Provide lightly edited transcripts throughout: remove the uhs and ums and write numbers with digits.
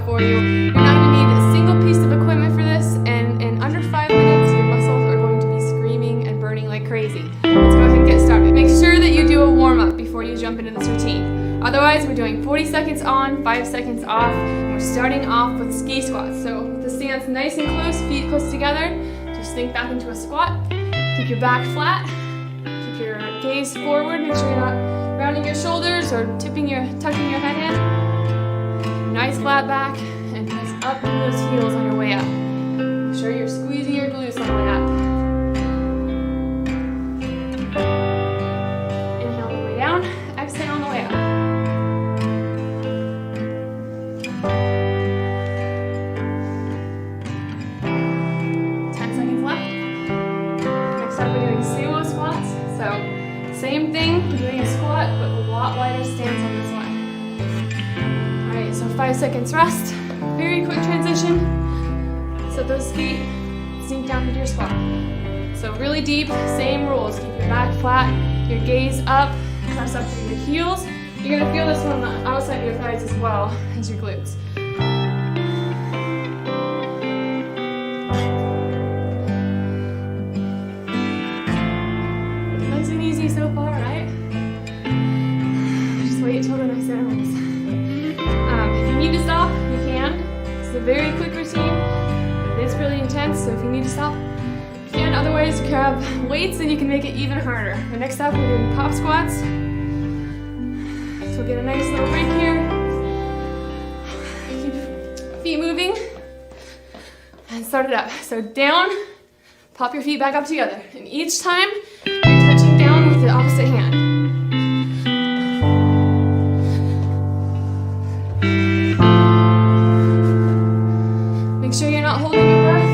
workout for you. You're not going to need a single piece of equipment for this, and in under 5 minutes, your muscles are going to be screaming and burning like crazy. Let's go ahead and get started. Make sure that you do a warm-up before you jump into this routine. Otherwise, we're doing 40 seconds on, 5 seconds off, and we're starting off with ski squats. So with the stance nice and close, feet close together, just sink back into a squat. Keep your back flat, keep your gaze forward, make sure you're not rounding your shoulders or tucking your head in. Nice flat back, and press up into those heels on your way up. Make sure you're squeezing your glutes on the way up. Inhale on the way down, exhale on the way up. Same thing, we're doing a squat, but a lot wider stance on this one. Alright, so 5 seconds rest. Very quick transition. Set those feet, sink down into your squat. So really deep, same rules. Keep your back flat, your gaze up, press up through your heels. You're going to feel this one on the outside of your thighs as well as your glutes. So far, right? Just wait until the next intervals. If you need to stop, you can. It's a very quick routine, but it is really intense, so if you need to stop, you can. Otherwise, grab weights and you can make it even harder. The next up, we're doing pop squats. So we'll get a nice little break here. Keep feet moving. And start it up. So down, pop your feet back up together. And each time, you're touching down with the opposite hand. Make sure you're not holding your breath.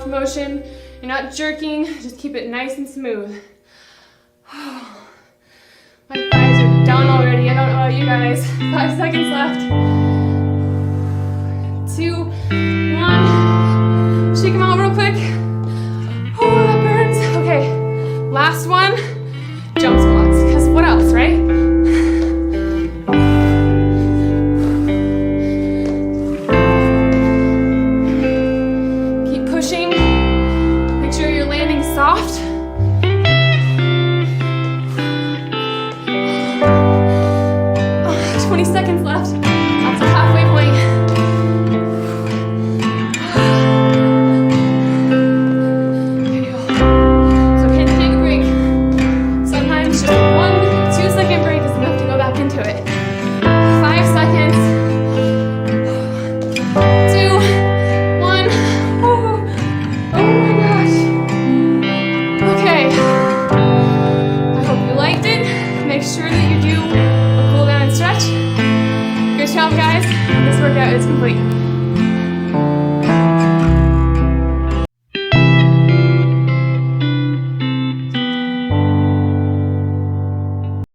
Motion. You're not jerking, just keep it nice and smooth. My thighs are done already. I don't know about you guys. 5 seconds left. 2, 1. Shake them out real quick. Oh, that burns. Okay, last one. Jump squats, because what else, right? Soft. 20 seconds left. That's a halfway point. So okay to take a break. Sometimes just a 1-2 second break is enough to go back into it. 5 seconds. 2, 1. Oh my gosh. Okay, I hope you liked it. Make sure that you do a cool down and stretch. Good job, guys. This workout is complete.